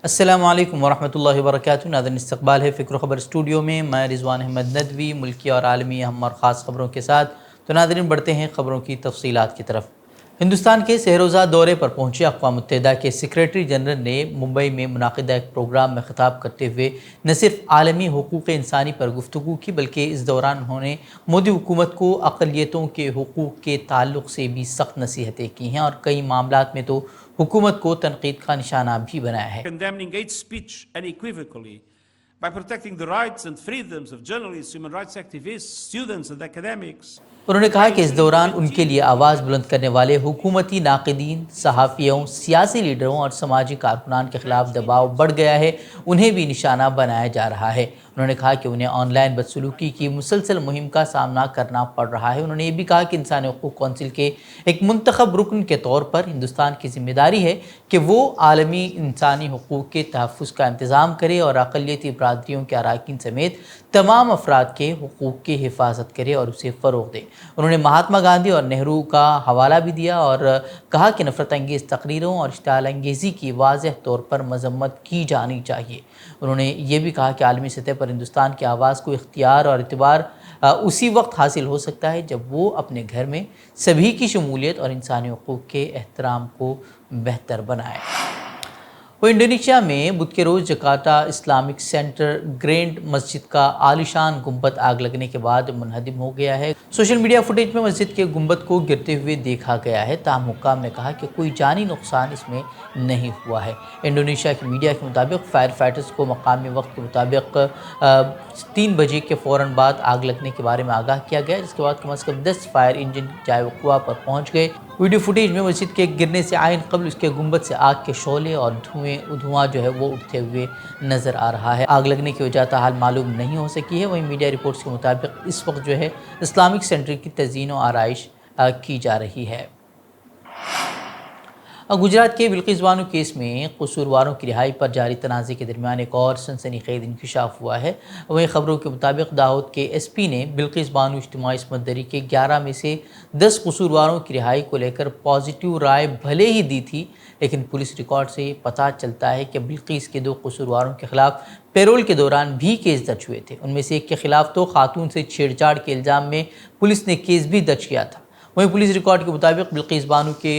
السلام علیکم ورحمۃ اللہ وبرکاتہ۔ ناظرین، استقبال ہے فکر و خبر اسٹوڈیو میں، میں رضوان احمد ندوی ملکی اور عالمی اہم اور خاص خبروں کے ساتھ۔ تو ناظرین، بڑھتے ہیں خبروں کی تفصیلات کی طرف۔ ہندوستان کے سحروزہ دورے پر پہنچے اقوام متحدہ کے سیکریٹری جنرل نے ممبئی میں منعقدہ ایک پروگرام میں خطاب کرتے ہوئے نہ صرف عالمی حقوق انسانی پر گفتگو کی، بلکہ اس دوران انہوں نے مودی حکومت کو اقلیتوں کے حقوق کے تعلق سے بھی سخت نصیحتیں کی ہیں اور کئی معاملات میں تو حکومت کو تنقید کا نشانہ بھی بنایا ہے۔ Condemning hate speech unequivocally by protecting the rights and freedoms of journalists, human rights activists, students and academics. انہوں نے کہا کہ اس دوران ان کے لیے آواز بلند کرنے والے حکومتی ناقدین، صحافیوں، سیاسی لیڈروں اور سماجی کارکنان کے خلاف دباؤ بڑھ گیا ہے، انہیں بھی نشانہ بنایا جا رہا ہے۔ انہوں نے کہا کہ انہیں آن لائن بدسلوکی کی مسلسل مہم کا سامنا کرنا پڑ رہا ہے۔ انہوں نے یہ بھی کہا کہ انسانی حقوق کونسل کے ایک منتخب رکن کے طور پر ہندوستان کی ذمہ داری ہے کہ وہ عالمی انسانی حقوق کے تحفظ کا انتظام کرے اور اقلیتی برادریوں کے اراکین سمیت تمام افراد کے حقوق کی حفاظت کرے اور اسے فروغ دے۔ انہوں نے مہاتما گاندھی اور نہرو کا حوالہ بھی دیا اور کہا کہ نفرت انگیز تقریروں اور اشتعال انگیزی کی واضح طور پر مذمت کی جانی چاہیے۔ انہوں نے یہ بھی کہا کہ عالمی سطح پر ہندوستان کی آواز کو اختیار اور اعتبار اسی وقت حاصل ہو سکتا ہے جب وہ اپنے گھر میں سبھی کی شمولیت اور انسانی حقوق کے احترام کو بہتر بنائے۔ وہ انڈونیشیا میں بدھ کے روز جکارتا اسلامک سینٹر گرینڈ مسجد کا عالیشان گنبد آگ لگنے کے بعد منہدم ہو گیا ہے۔ سوشل میڈیا فوٹیج میں مسجد کے گنبد کو گرتے ہوئے دیکھا گیا ہے، تاہم حکام نے کہا کہ کوئی جانی نقصان اس میں نہیں ہوا ہے۔ انڈونیشیا کی میڈیا کے مطابق فائر فائٹرز کو مقامی وقت کے مطابق 3 بجے کے فوراً بعد آگ لگنے کے بارے میں آگاہ کیا گیا، جس کے بعد کم از کم 10 فائر انجن جائے وقوع پر پہنچ گئے۔ ویڈیو فوٹیج میں مسجد کے گرنے سے عین قبل اس کے گنبد سے آگ کے شعلے اور دھواں جو ہے وہ اٹھتے ہوئے نظر آ رہا ہے۔ آگ لگنے کی وجہ تاحال معلوم نہیں ہو سکی ہے۔ وہیں میڈیا رپورٹس کے مطابق اس وقت جو ہے اسلامک سینٹر کی تزئین و آرائش کی جا رہی ہے۔ گجرات کے بلقیس بانو کیس میں قصورواروں کی رہائی پر جاری تنازع کے درمیان ایک اور سنسنی خیز انکشاف ہوا ہے۔ وہیں خبروں کے مطابق داؤد کے ایس پی نے بلقیس بانو اجتماعی عصمت دری کے 11 میں سے 10 قصورواروں کی رہائی کو لے کر پازیٹیو رائے بھلے ہی دی تھی، لیکن پولیس ریکارڈ سے پتہ چلتا ہے کہ بلقیس کے 2 قصورواروں کے خلاف پیرول کے دوران بھی کیس درج ہوئے تھے۔ ان میں سے ایک کے خلاف تو خاتون سے چھیڑ چھاڑ کے الزام میں پولیس نے کیس بھی درج کیا تھا۔ وہیں پولیس ریکارڈ کے مطابق بلقیس بانو کے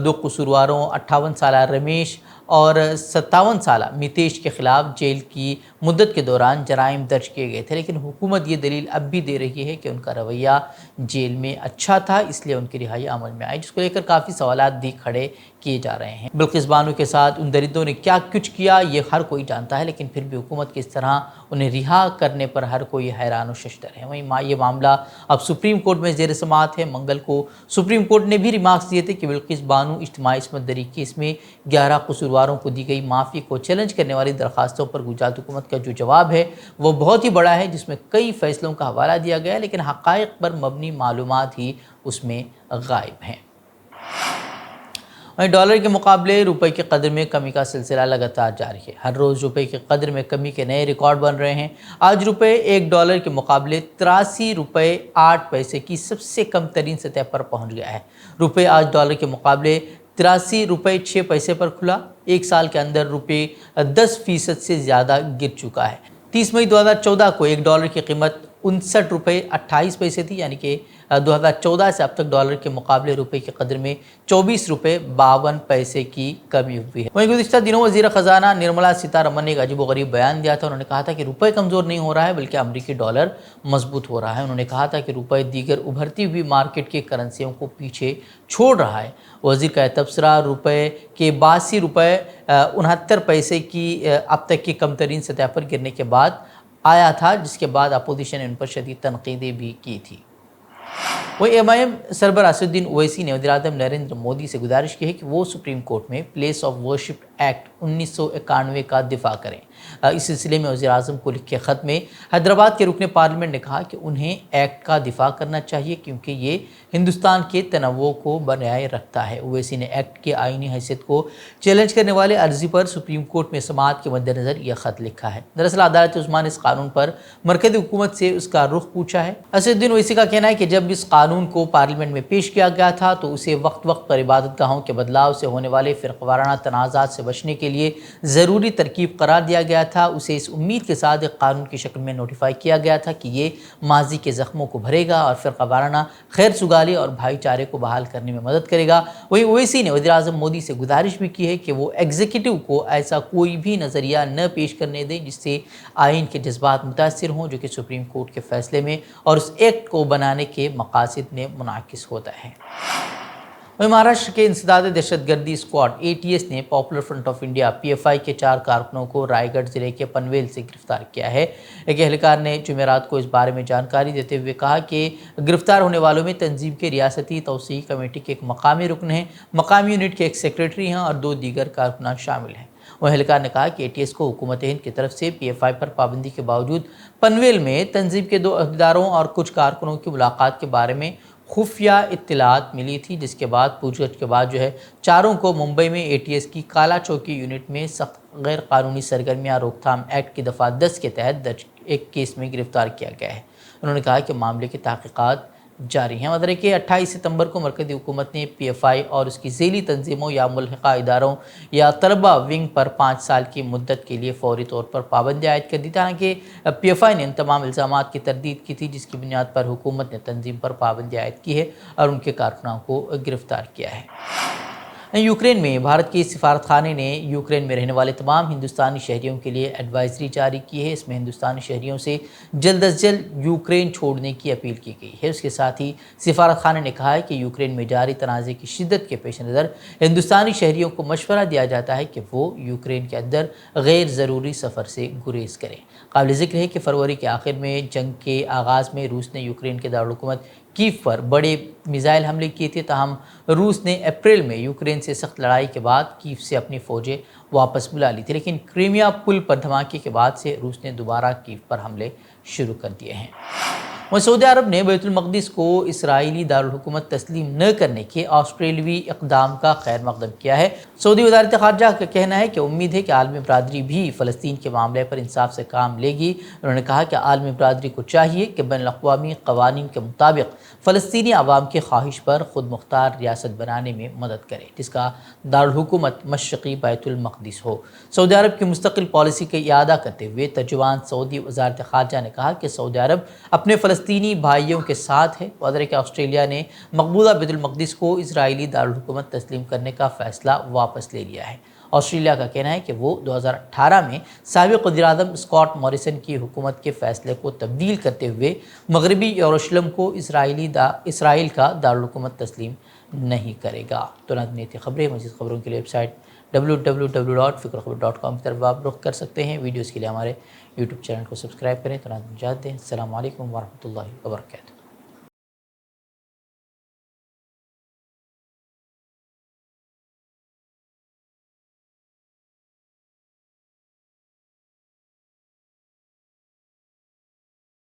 2 قصورواروں 58 سالہ رمیش اور 57 سالہ میتیش کے خلاف جیل کی مدت کے دوران جرائم درج کیے گئے تھے، لیکن حکومت یہ دلیل اب بھی دے رہی ہے کہ ان کا رویہ جیل میں اچھا تھا، اس لیے ان کی رہائی عمل میں آئی، جس کو لے کر کافی سوالات بھی کھڑے کیے جا رہے ہیں۔ بلقیس بانو کے ساتھ ان درندوں نے کیا کچھ کیا یہ ہر کوئی جانتا ہے، لیکن پھر بھی حکومت کی اس طرح انہیں رہا کرنے پر ہر کوئی حیران و ششدر ہے۔ وہیں یہ معاملہ اب سپریم کورٹ میں زیر سماعت ہے۔ منگل کو سپریم کورٹ نے بھی ریمارکس دیے تھے کہ بلقیس بانو اجتماعی عصمت دری کیس میں 11 قصورواروں کو دی گئی معافی کو چیلنج کرنے والی درخواستوں پر گجرات حکومت کا جو جواب ہے وہ بہت ہی بڑا ہے، جس میں کئی فیصلوں کا حوالہ دیا گیا ہے، لیکن حقائق پر مبنی معلومات ہی اس میں غائب ہیں۔ وہیں ڈالر کے مقابلے روپے کی قدر میں کمی کا سلسلہ لگاتار جاری ہے۔ ہر روز روپے کی قدر میں کمی کے نئے ریکارڈ بن رہے ہیں۔ آج روپے $1 کے مقابلے 83 روپے 8 پیسے کی سب سے کم ترین سطح پر پہنچ گیا ہے۔ روپے آج ڈالر کے مقابلے 83 روپے 6 پیسے پر کھلا۔ ایک سال کے اندر روپے 10% سے زیادہ گر چکا ہے۔ 30 مئی 2014 کو $1 کی قیمت 59 روپے 28 پیسے تھی، یعنی کہ 2014 سے اب تک ڈالر کے مقابلے روپے کی قدر میں 24 روپے 52 پیسے کی کمی ہوئی ہے۔ وہیں گزشتہ دنوں وزیر خزانہ نرملا سیتارمن نے ایک عجیب و غریب بیان دیا تھا۔ انہوں نے کہا تھا کہ روپے کمزور نہیں ہو رہا ہے بلکہ امریکی ڈالر مضبوط ہو رہا ہے۔ انہوں نے کہا تھا کہ روپے دیگر ابھرتی ہوئی مارکیٹ کی کرنسیوں کو پیچھے چھوڑ رہا ہے۔ وزیر کا تبصرہ روپے کے 82 روپے 69 پیسے کی اب تک کی کم ترین سطح پر گرنے کے بعد آیا تھا، جس کے بعد اپوزیشن نے ان پر شدید تنقیدیں بھی کی تھی۔ وہ MIM سربراہ اسد الدین اویسی نے وزیر اعظم نریندر مودی سے گزارش کی ہے کہ وہ سپریم کورٹ میں پلیس آف ورشپ ایکٹ 1991 کا دفاع کریں۔ اس سلسلے میں وزیر اعظم کو لکھے خط میں حیدرآباد کے رکن پارلیمنٹ نے کہا کہ انہیں ایکٹ کا دفاع کرنا چاہیے کیونکہ یہ ہندوستان کے تنوع کو بنائے رکھتا ہے۔ اویسی نے ایکٹ کی آئینی حیثیت کو چیلنج کرنے والے عرضی پر سپریم کورٹ میں سماعت کے مد نظر یہ خط لکھا ہے۔ دراصل عدالت عظمیٰ نے اس قانون پر مرکزی حکومت سے اس کا رخ پوچھا ہے۔ اسد الدین اویسی کا کہنا ہے کہ جب اس قانون کو پارلیمنٹ میں پیش کیا گیا تھا تو اسے وقت وقت پر عبادت گاہوں کے بدلاؤ سے ہونے والے فرقہ وارانہ تنازعات سے بچنے کے لیے ضروری ترکیب قرار دیا گیا تھا، اسے اس امید کے ساتھ ایک قانون کی شکل میں نوٹیفائی کیا گیا تھا کہ یہ ماضی کے زخموں کو بھرے گا اور فرقہ وارانہ خیر سگالی اور بھائی چارے کو بحال کرنے میں مدد کرے گا۔ وہیں اویسی نے وزیر اعظم مودی سے گزارش بھی کی ہے کہ وہ ایگزیکٹو کو ایسا کوئی بھی نظریہ نہ پیش کرنے دیں جس سے آئین کے جذبات متاثر ہوں، جو کہ سپریم کورٹ کے فیصلے میں اور اس ایکٹ کو بنانے کے مقاصد میں منعکس ہوتا ہے۔ مہاراشٹر کے انسداد دہشت گردی اسکواڈ ATS نے popular front of India PFI کے 4 کارکنوں کو رائے گڑھ ضلع کے پنویل سے گرفتار کیا ہے۔ ایک اہلکار نے جمعرات کو اس بارے میں جانکاری دیتے ہوئے کہا کہ گرفتار ہونے والوں میں تنظیم کے ریاستی توسیع کمیٹی کے ایک مقامی رکن ہیں، مقامی یونٹ کے ایک سیکریٹری ہیں اور 2 دیگر کارکنان شامل ہیں۔ وہ اہلکار نے کہا کہ ATS کو حکومت ہند کی طرف سے PFI پر پابندی کے باوجود پنویل میں تنظیم کے 2 عہدیداروں اور کچھ کارکنوں کی ملاقات کے بارے میں خفیہ اطلاعات ملی تھی، جس کے بعد پوچھ گچھ کے بعد چاروں کو ممبئی میں ATS کی کالا چوکی یونٹ میں سخت غیر قانونی سرگرمیاں روک تھام ایکٹ کی دفعہ 10 کے تحت درج ایک کیس میں گرفتار کیا گیا ہے۔ انہوں نے کہا کہ معاملے کی تحقیقات جاری ہیں۔ مدرے کے 28 ستمبر کو مرکزی حکومت نے PFI اور اس کی ذیلی تنظیموں یا ملحقہ اداروں یا طلبہ ونگ پر 5 سال کی مدت کے لیے فوری طور پر پابندی عائد کر دی، حالانکہ PFI نے ان تمام الزامات کی تردید کی تھی، جس کی بنیاد پر حکومت نے تنظیم پر پابندی عائد کی ہے اور ان کے کارکنوں کو گرفتار کیا ہے۔ یوکرین میں بھارت کے سفارت خانے نے یوکرین میں رہنے والے تمام ہندوستانی شہریوں کے لیے ایڈوائزری جاری کی ہے۔ اس میں ہندوستانی شہریوں سے جلد از جلد یوکرین چھوڑنے کی اپیل کی گئی ہے۔ اس کے ساتھ ہی سفارت خانے نے کہا ہے کہ یوکرین میں جاری تنازع کی شدت کے پیش نظر ہندوستانی شہریوں کو مشورہ دیا جاتا ہے کہ وہ یوکرین کے اندر غیر ضروری سفر سے گریز کریں۔ قابل ذکر ہے کہ فروری کے آخر میں جنگ کے آغاز میں روس نے یوکرین کے دارالحکومت کیف پر بڑے میزائل حملے کیے تھے، تاہم روس نے اپریل میں یوکرین سے سخت لڑائی کے بعد کیف سے اپنی فوجیں واپس بلا لی تھی، لیکن کریمیا پل پر دھماکے کے بعد سے روس نے دوبارہ کیف پر حملے شروع کر دیے ہیں۔ سعودی عرب نے بیت المقدس کو اسرائیلی دارالحکومت تسلیم نہ کرنے کے آسٹریلوی اقدام کا خیر مقدم کیا ہے۔ سعودی وزارت خارجہ کا کہنا ہے کہ امید ہے کہ عالمی برادری بھی فلسطین کے معاملے پر انصاف سے کام لے گی۔ انہوں نے کہا کہ عالمی برادری کو چاہیے کہ بین الاقوامی قوانین کے مطابق فلسطینی عوام کی خواہش پر خود مختار ریاست بنانے میں مدد کرے، جس کا دارالحکومت مشرقی بیت المقدس ہو۔ سعودی عرب کی مستقل پالیسی کا اعادہ کرتے ہوئے ترجمان سعودی وزارت خارجہ نے کہا کہ سعودی عرب اپنے فلسطینی بھائیوں کے ساتھ ہے۔ واضح ہے کہ آسٹریلیا نے مقبوضہ بیت المقدس کو اسرائیلی دارالحکومت تسلیم کرنے کا فیصلہ واپس لے لیا ہے۔ آسٹریلیا کا کہنا ہے کہ وہ 2018 میں سابق وزیر اعظم اسکاٹ موریسن کی حکومت کے فیصلے کو تبدیل کرتے ہوئے مغربی یروشلم کو اسرائیل کا دارالحکومت تسلیم نہیں کرے گا۔ تو ناظرین تھی خبریں، مزید خبروں کے لیے ویب سائٹ www.fikrkhabar.com کی طرف آپ رخ کر سکتے ہیں۔ ویڈیوز کے لیے ہمارے YouTube چینل کو سبسکرائب کریں۔ تو ناظرین اجازت دیں۔ السلام علیکم ورحمۃ اللہ وبرکاتہ۔